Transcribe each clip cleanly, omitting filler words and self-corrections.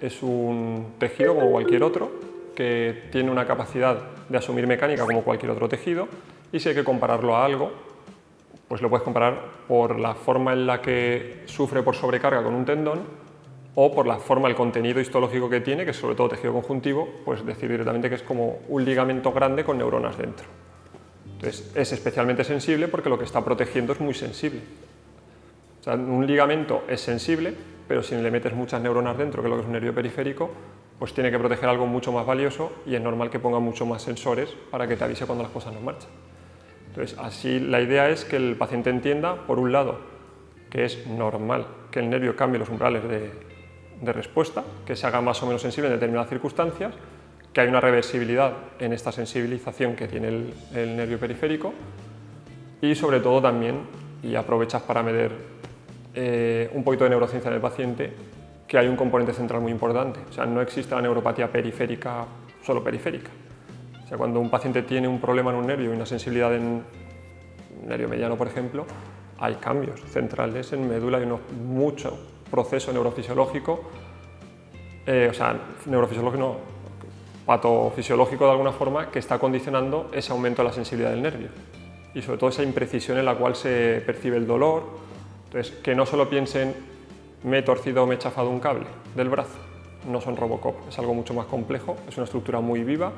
es un tejido como cualquier otro, que tiene una capacidad de asumir mecánica como cualquier otro tejido, y si hay que compararlo a algo, pues lo puedes comparar por la forma en la que sufre por sobrecarga con un tendón, o por la forma, el contenido histológico que tiene, que es sobre todo tejido conjuntivo, pues decir directamente que es como un ligamento grande con neuronas dentro. Entonces es especialmente sensible porque lo que está protegiendo es muy sensible. O sea, un ligamento es sensible, pero si le metes muchas neuronas dentro, que es lo que es un nervio periférico, pues tiene que proteger algo mucho más valioso y es normal que ponga mucho más sensores para que te avise cuando las cosas no marchan. Entonces, así la idea es que el paciente entienda, por un lado, que es normal que el nervio cambie los umbrales de respuesta, que se haga más o menos sensible en determinadas circunstancias, que hay una reversibilidad en esta sensibilización que tiene el nervio periférico, y sobre todo también, y aprovechas para medir un poquito de neurociencia en el paciente, que hay un componente central muy importante. O sea, no existe la neuropatía periférica, solo periférica. O sea, cuando un paciente tiene un problema en un nervio y una sensibilidad en un nervio mediano, por ejemplo, hay cambios centrales en médula y mucho proceso neurofisiológico, neurofisiológico no, patofisiológico de alguna forma, que está condicionando ese aumento de la sensibilidad del nervio y sobre todo esa imprecisión en la cual se percibe el dolor. Entonces, que no solo piensen me he torcido o me he chafado un cable del brazo, no son Robocop, es algo mucho más complejo, es una estructura muy viva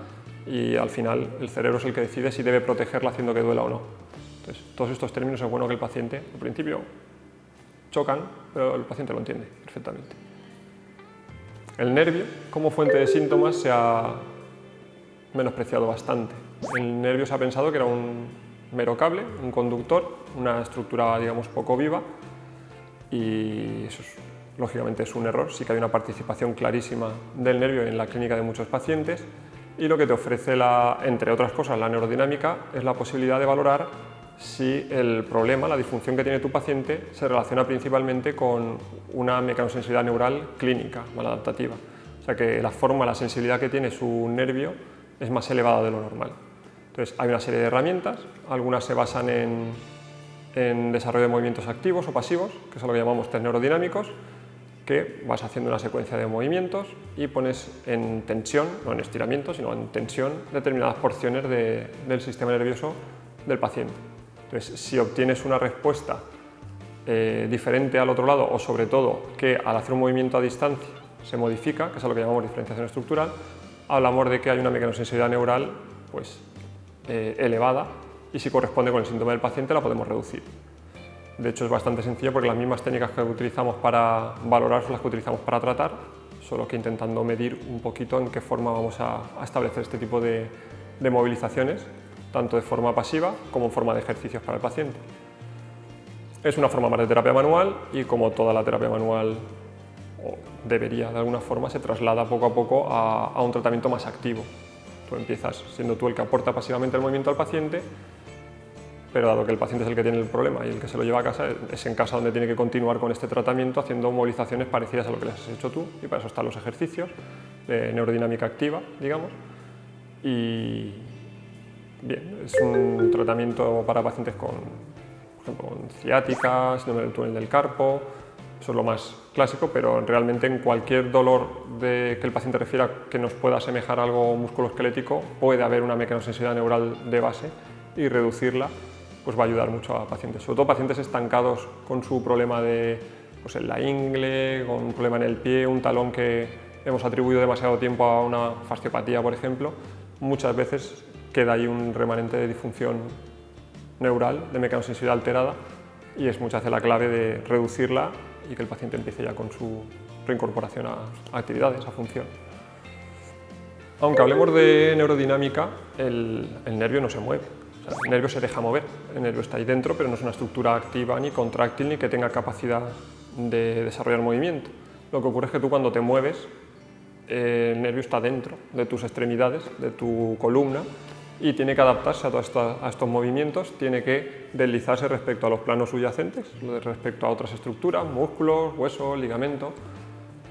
y al final el cerebro es el que decide si debe protegerla haciendo que duela o no. Entonces, todos estos términos es bueno que el paciente, al principio, chocan, pero el paciente lo entiende perfectamente. El nervio, como fuente de síntomas, se ha menospreciado bastante. El nervio se ha pensado que era un mero cable, un conductor, una estructura, digamos, poco viva, y eso lógicamente es un error. Sí que hay una participación clarísima del nervio en la clínica de muchos pacientes, y lo que te ofrece, entre otras cosas, la neurodinámica, es la posibilidad de valorar si el problema, la disfunción que tiene tu paciente, se relaciona principalmente con una mecanosensibilidad neural clínica, maladaptativa. O sea, que la sensibilidad que tiene su nervio es más elevada de lo normal. Entonces, hay una serie de herramientas, algunas se basan en desarrollo de movimientos activos o pasivos, que es lo que llamamos test neurodinámicos, que vas haciendo una secuencia de movimientos y pones en tensión, no en estiramiento, sino en tensión, determinadas porciones del sistema nervioso del paciente. Entonces, si obtienes una respuesta diferente al otro lado, o sobre todo que al hacer un movimiento a distancia se modifica, que es lo que llamamos diferenciación estructural, hablamos de que hay una mecanosensibilidad neural pues, elevada, y si corresponde con el síntoma del paciente la podemos reducir. De hecho, es bastante sencillo porque las mismas técnicas que utilizamos para valorar son las que utilizamos para tratar, solo que intentando medir un poquito en qué forma vamos a establecer este tipo de movilizaciones, tanto de forma pasiva como en forma de ejercicios para el paciente. Es una forma más de terapia manual y, como toda la terapia manual, o debería de alguna forma, se traslada poco a poco a un tratamiento más activo. Tú empiezas siendo tú el que aporta pasivamente el movimiento al paciente, pero dado que el paciente es el que tiene el problema y el que se lo lleva a casa, es en casa donde tiene que continuar con este tratamiento haciendo movilizaciones parecidas a lo que les has hecho tú, y para eso están los ejercicios de neurodinámica activa, digamos. Y bien, es un tratamiento para pacientes con, por ejemplo, con ciática, síndrome del túnel del carpo. Eso es lo más clásico, pero realmente en cualquier dolor que el paciente refiera que nos pueda asemejar a algo musculoesquelético, puede haber una mecanosensibilidad neural de base, y reducirla pues va a ayudar mucho a pacientes, sobre todo pacientes estancados con su problema pues en la ingle, con un problema en el pie, un talón que hemos atribuido demasiado tiempo a una fasciopatía, por ejemplo. Muchas veces queda ahí un remanente de disfunción neural, de mecanosensibilidad alterada, y es muchas veces la clave de reducirla y que el paciente empiece ya con su reincorporación a actividades, a función. Aunque hablemos de neurodinámica, el nervio no se mueve. O sea, el nervio se deja mover, el nervio está ahí dentro, pero no es una estructura activa ni contráctil ni que tenga capacidad de desarrollar movimiento. Lo que ocurre es que tú, cuando te mueves, el nervio está dentro de tus extremidades, de tu columna, y tiene que adaptarse a estos movimientos, tiene que deslizarse respecto a los planos subyacentes, respecto a otras estructuras, músculos, huesos, ligamentos.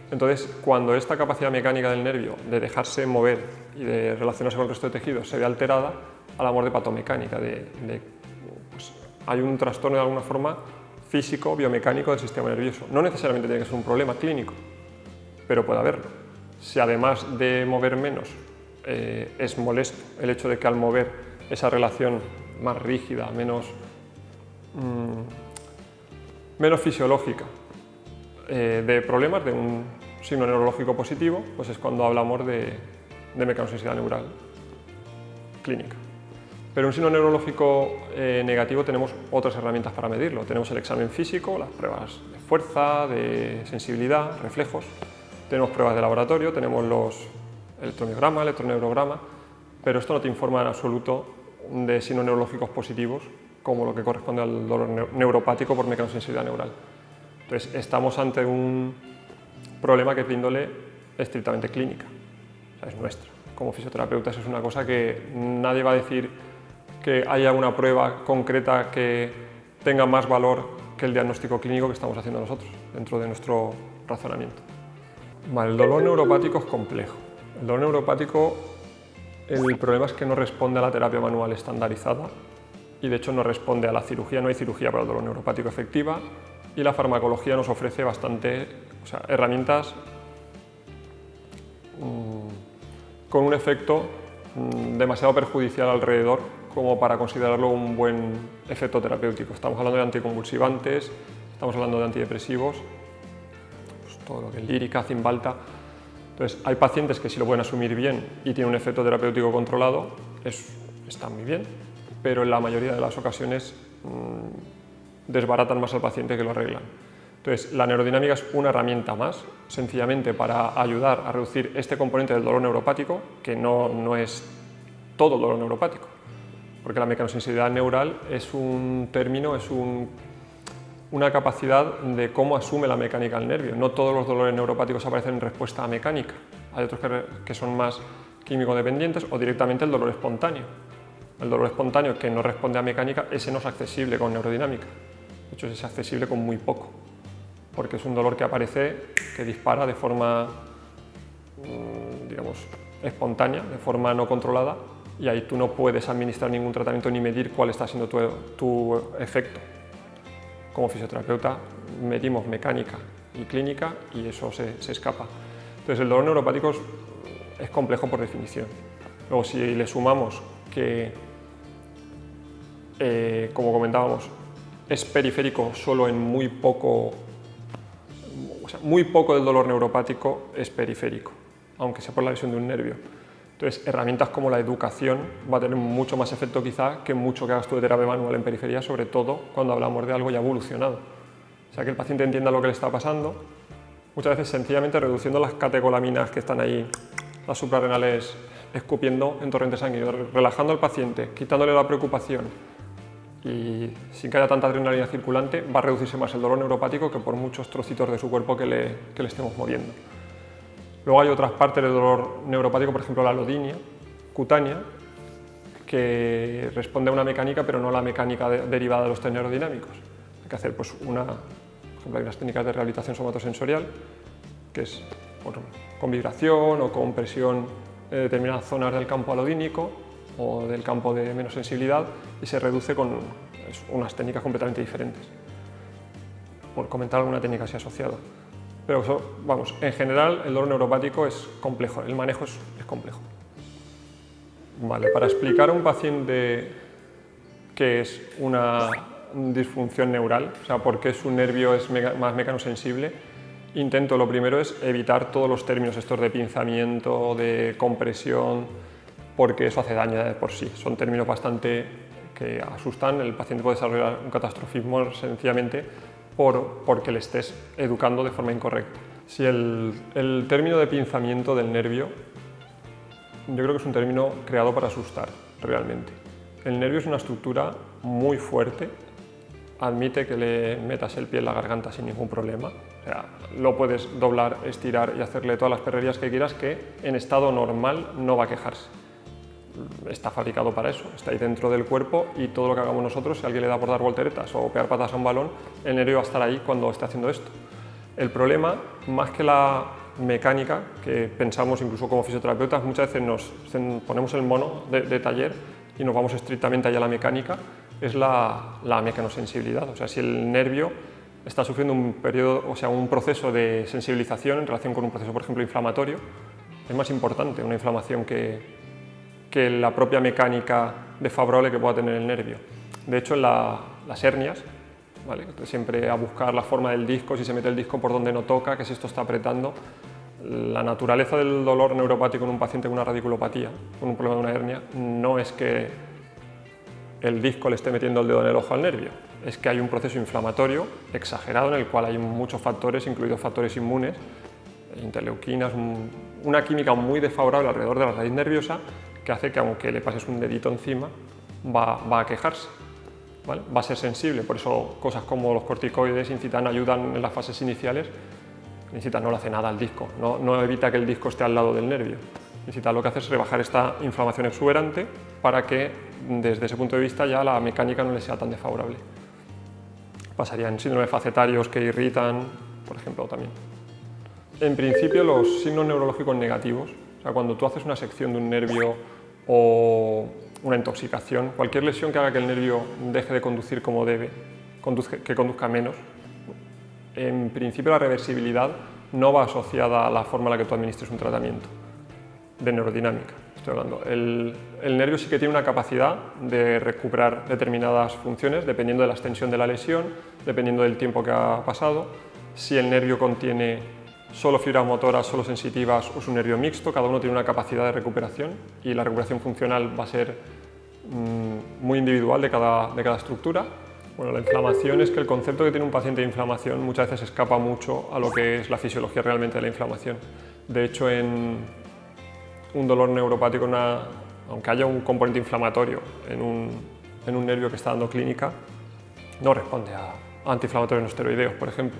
Entonces, cuando esta capacidad mecánica del nervio de dejarse mover y de relacionarse con el resto de tejidos se ve alterada, hablamos de patomecánica, pues, hay un trastorno de alguna forma físico, biomecánico del sistema nervioso. No necesariamente tiene que ser un problema clínico, pero puede haberlo. si además de mover menos es molesto el hecho de que al mover esa relación más rígida, menos fisiológica, de problemas de un signo neurológico positivo, pues es cuando hablamos de mecanosensibilidad neural clínica. Pero un signo neurológico negativo tenemos otras herramientas para medirlo. Tenemos el examen físico, las pruebas de fuerza, de sensibilidad, reflejos. Tenemos pruebas de laboratorio, tenemos los electromiograma, electroneugrograma, pero esto no te informa en absoluto de signos neurológicos positivos, como lo que corresponde al dolor neuropático por mecanosensibilidad neural. Entonces, estamos ante un problema que es de índole estrictamente clínica, o sea, es nuestra. Como fisioterapeutas es una cosa que nadie va a decir que haya una prueba concreta que tenga más valor que el diagnóstico clínico que estamos haciendo nosotros, dentro de nuestro razonamiento. Vale, el dolor neuropático es complejo. El dolor neuropático, el problema es que no responde a la terapia manual estandarizada y de hecho no responde a la cirugía, no hay cirugía para el dolor neuropático efectiva y la farmacología nos ofrece herramientas con un efecto demasiado perjudicial alrededor como para considerarlo un buen efecto terapéutico. Estamos hablando de anticonvulsivantes, estamos hablando de antidepresivos, pues todo lo que es lírica, Cymbalta. Entonces, hay pacientes que si lo pueden asumir bien y tienen un efecto terapéutico controlado, está muy bien, pero en la mayoría de las ocasiones desbaratan más al paciente que lo arreglan. Entonces, la neurodinámica es una herramienta más, sencillamente para ayudar a reducir este componente del dolor neuropático, que no es todo el dolor neuropático, porque la mecanosensibilidad neural es un término, es una capacidad de cómo asume la mecánica el nervio. No todos los dolores neuropáticos aparecen en respuesta a mecánica, hay otros que son más químico-dependientes o directamente el dolor espontáneo. El dolor espontáneo que no responde a mecánica, ese no es accesible con neurodinámica, de hecho es accesible con muy poco, porque es un dolor que aparece, que dispara de forma, digamos, espontánea, de forma no controlada, y ahí tú no puedes administrar ningún tratamiento ni medir cuál está siendo tu efecto. Como fisioterapeuta medimos mecánica y clínica y eso se escapa. Entonces el dolor neuropático es complejo por definición. Luego si le sumamos que, como comentábamos, es periférico solo en muy poco del dolor neuropático es periférico, aunque sea por la lesión de un nervio. Entonces, herramientas como la educación va a tener mucho más efecto quizá que mucho que hagas tú de terapia manual en periferia, sobre todo cuando hablamos de algo ya evolucionado. O sea, que el paciente entienda lo que le está pasando, muchas veces sencillamente reduciendo las catecolaminas que están ahí, las suprarrenales escupiendo en torrente sanguíneo, relajando al paciente, quitándole la preocupación y sin que haya tanta adrenalina circulante, va a reducirse más el dolor neuropático que por muchos trocitos de su cuerpo que le estemos moviendo. Luego hay otras partes del dolor neuropático, por ejemplo la alodinia cutánea, que responde a una mecánica, pero no a la mecánica derivada de los test neurodinámicos. Hay que hacer, pues, por ejemplo, hay unas técnicas de rehabilitación somatosensorial, que es con vibración o con presión de determinadas zonas del campo alodínico o del campo de menos sensibilidad, y se reduce con unas técnicas completamente diferentes. Por comentar alguna técnica así asociada. Pero vamos, en general el dolor neuropático es complejo, el manejo es complejo. Vale, para explicar a un paciente qué es una disfunción neural, o sea, por qué su nervio es más mecanosensible, lo primero es evitar todos los términos estos de pinzamiento, de compresión, porque eso hace daño de por sí. Son términos bastante que asustan, el paciente puede desarrollar un catastrofismo sencillamente porque le estés educando de forma incorrecta. Si el término de pinzamiento del nervio, yo creo que es un término creado para asustar realmente. El nervio es una estructura muy fuerte, admite que le metas el pie en la garganta sin ningún problema, o sea, lo puedes doblar, estirar y hacerle todas las perrerías que quieras, que en estado normal no va a quejarse. Está fabricado para eso, está ahí dentro del cuerpo y todo lo que hagamos nosotros, si alguien le da por dar volteretas o pegar patas a un balón, el nervio va a estar ahí cuando esté haciendo esto. El problema, más que la mecánica, que pensamos incluso como fisioterapeutas, muchas veces nos ponemos el mono de taller y nos vamos estrictamente allá a la mecánica, es la mecanosensibilidad. O sea, si el nervio está sufriendo un periodo, o sea, un proceso de sensibilización en relación con un proceso, por ejemplo, inflamatorio. Es más importante una inflamación que la propia mecánica desfavorable que pueda tener el nervio. De hecho, en las hernias, ¿vale? Siempre a buscar la forma del disco, si se mete el disco por donde no toca, que si esto está apretando. La naturaleza del dolor neuropático en un paciente con una radiculopatía, con un problema de una hernia, no es que el disco le esté metiendo el dedo en el ojo al nervio, es que hay un proceso inflamatorio exagerado en el cual hay muchos factores, incluidos factores inmunes, interleuquinas, una química muy desfavorable alrededor de la raíz nerviosa que hace que aunque le pases un dedito encima va a quejarse, ¿vale? Va a ser sensible. Por eso cosas como los corticoides incitan, ayudan en las fases iniciales. Incitan no le hace nada al disco, no evita que el disco esté al lado del nervio. Incitan lo que hace es rebajar esta inflamación exuberante para que desde ese punto de vista ya la mecánica no le sea tan desfavorable. Pasaría en síndromes facetarios que irritan, por ejemplo, también. En principio, los signos neurológicos negativos, o sea, cuando tú haces una sección de un nervio o una intoxicación, cualquier lesión que haga que el nervio deje de conducir como debe, que conduzca menos, en principio la reversibilidad no va asociada a la forma en la que tú administres un tratamiento de neurodinámica. Estoy hablando. El nervio sí que tiene una capacidad de recuperar determinadas funciones dependiendo de la extensión de la lesión, dependiendo del tiempo que ha pasado. Si el nervio contiene solo fibras motoras, solo sensitivas o es un nervio mixto, cada uno tiene una capacidad de recuperación y la recuperación funcional va a ser muy individual de cada estructura. Bueno, la inflamación es que el concepto que tiene un paciente de inflamación muchas veces escapa mucho a lo que es la fisiología realmente de la inflamación. De hecho, en un dolor neuropático, aunque haya un componente inflamatorio en un nervio que está dando clínica, no responde a antiinflamatorios no esteroideos, por ejemplo.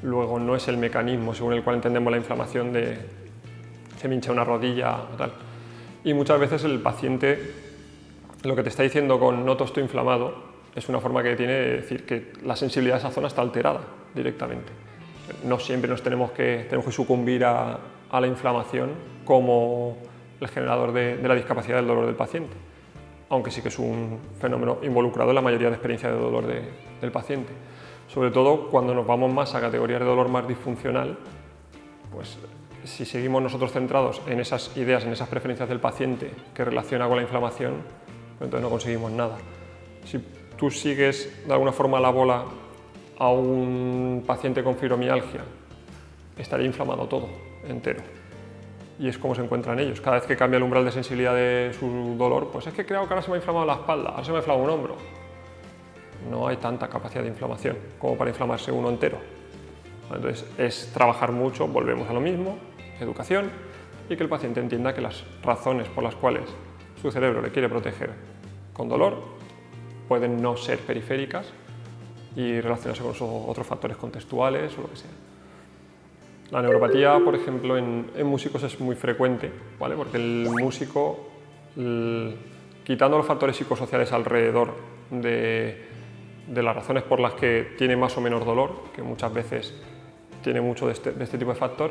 Luego no es el mecanismo según el cual entendemos la inflamación de se me hincha una rodilla o tal. Y muchas veces el paciente lo que te está diciendo con noto estoy inflamado es una forma que tiene de decir que la sensibilidad de esa zona está alterada directamente. No siempre tenemos que sucumbir a la inflamación como el generador de la discapacidad del dolor del paciente, aunque sí que es un fenómeno involucrado en la mayoría de experiencias de dolor del paciente. Sobre todo cuando nos vamos más a categorías de dolor más disfuncional, pues si seguimos nosotros centrados en esas ideas, en esas preferencias del paciente que relaciona con la inflamación, pues entonces no conseguimos nada. Si tú sigues de alguna forma la bola a un paciente con fibromialgia, estaría inflamado todo, entero. Y es como se encuentran ellos. Cada vez que cambia el umbral de sensibilidad de su dolor, pues es que creo que ahora se me ha inflamado la espalda, ahora se me ha inflamado un hombro. No hay tanta capacidad de inflamación como para inflamarse uno entero. Entonces es trabajar mucho, volvemos a lo mismo, educación, y que el paciente entienda que las razones por las cuales su cerebro le quiere proteger con dolor pueden no ser periféricas y relacionarse con otros factores contextuales o lo que sea. La neuropatía, por ejemplo, en músicos es muy frecuente, ¿vale? Porque el músico, quitando los factores psicosociales alrededor de las razones por las que tiene más o menos dolor, que muchas veces tiene mucho de este tipo de factor,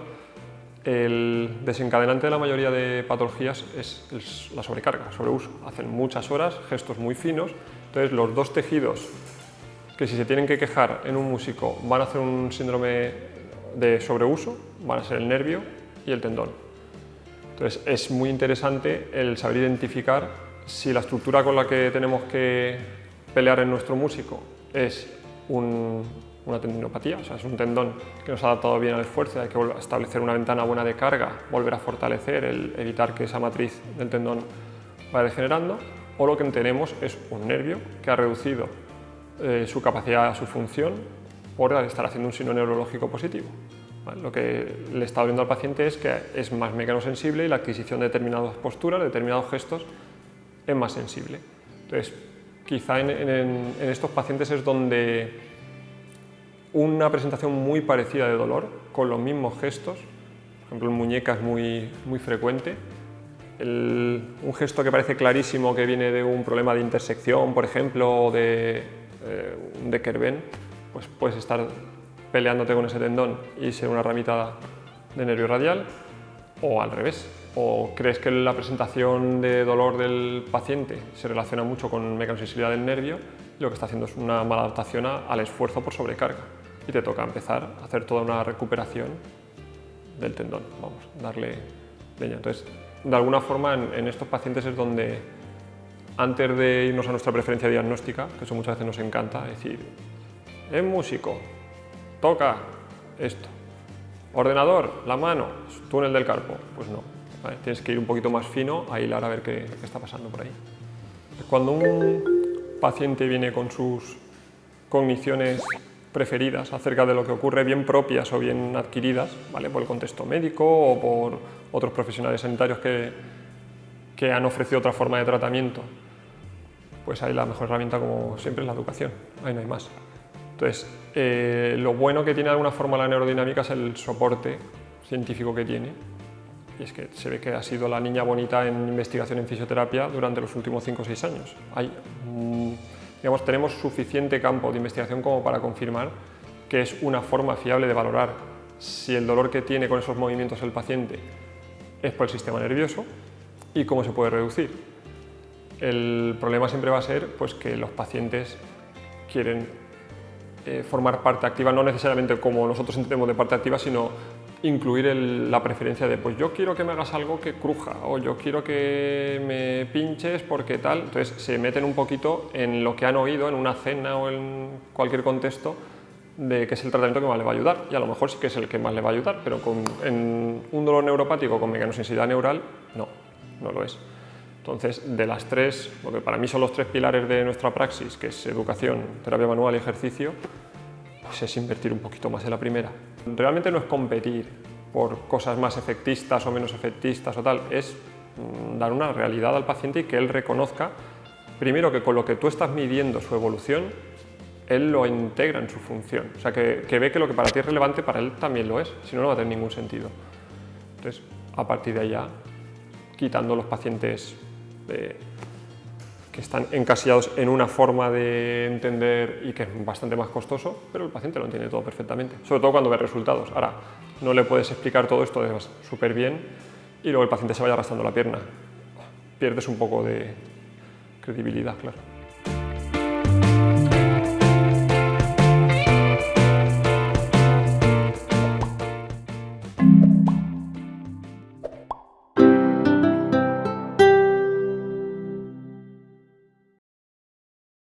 el desencadenante de la mayoría de patologías es la sobrecarga, el sobreuso. Hacen muchas horas, gestos muy finos, entonces los dos tejidos que si se tienen que quejar en un músico van a hacer un síndrome de sobreuso, van a ser el nervio y el tendón. Entonces es muy interesante el saber identificar si la estructura con la que tenemos que pelear en nuestro músico es una tendinopatía, o sea, es un tendón que nos ha adaptado bien al esfuerzo, hay que establecer una ventana buena de carga, volver a fortalecer, evitar que esa matriz del tendón vaya degenerando, o lo que tenemos es un nervio que ha reducido su capacidad, su función, por estar haciendo un signo neurológico positivo. ¿Vale? Lo que le está doliendo al paciente es que es más mecanosensible y la adquisición de determinadas posturas, de determinados gestos, es más sensible. Entonces, quizá en estos pacientes es donde una presentación muy parecida de dolor, con los mismos gestos, por ejemplo en muñecas muy frecuente, un gesto que parece clarísimo que viene de un problema de intersección, por ejemplo, o de Kerben, pues puedes estar peleándote con ese tendón y ser una ramita de nervio radial, o al revés. O crees que la presentación de dolor del paciente se relaciona mucho con mecanosensibilidad del nervio y lo que está haciendo es una mala adaptación al esfuerzo por sobrecarga. Y y te toca empezar a hacer toda una recuperación del tendón, vamos, darle leña. Entonces, de alguna forma en estos pacientes es donde, antes de irnos a nuestra preferencia diagnóstica, que eso muchas veces nos encanta, decir, es músico, toca esto, ordenador, la mano, túnel del carpo, pues no, ¿vale? Tienes que ir un poquito más fino a hilar a ver qué está pasando por ahí. Cuando un paciente viene con sus cogniciones preferidas acerca de lo que ocurre, bien propias o bien adquiridas, ¿vale? Por el contexto médico o por otros profesionales sanitarios que han ofrecido otra forma de tratamiento, pues ahí la mejor herramienta, como siempre, es la educación, ahí no hay más. Entonces, lo bueno que tiene de alguna forma la neurodinámica es el soporte científico que tiene, y es que se ve que ha sido la niña bonita en investigación en fisioterapia durante los últimos 5 o 6 años. Digamos, tenemos suficiente campo de investigación como para confirmar que es una forma fiable de valorar si el dolor que tiene con esos movimientos el paciente es por el sistema nervioso y cómo se puede reducir. El problema siempre va a ser pues, que los pacientes quieren formar parte activa, no necesariamente como nosotros entendemos de parte activa, sino incluir la preferencia de pues yo quiero que me hagas algo que cruja o yo quiero que me pinches porque tal. Entonces se meten un poquito en lo que han oído en una cena o en cualquier contexto de que es el tratamiento que más le va a ayudar, y a lo mejor sí que es el que más le va a ayudar, pero en un dolor neuropático con mecanosensibilidad neural no lo es. Entonces, de las tres, lo que para mí son los 3 pilares de nuestra praxis, que es educación, terapia manual y ejercicio, pues es invertir un poquito más en la primera. Realmente no es competir por cosas más efectistas o menos efectistas o tal, es dar una realidad al paciente y que él reconozca, primero, que con lo que tú estás midiendo su evolución, él lo integra en su función. O sea, que ve que lo que para ti es relevante, para él también lo es, si no, no va a tener ningún sentido. Entonces, a partir de allá, quitando los pacientes que están encasillados en una forma de entender y que es bastante más costoso, pero el paciente lo entiende todo perfectamente, sobre todo cuando ve resultados. Ahora, no le puedes explicar todo esto súper bien y luego el paciente se vaya arrastrando la pierna. Pierdes un poco de credibilidad, claro.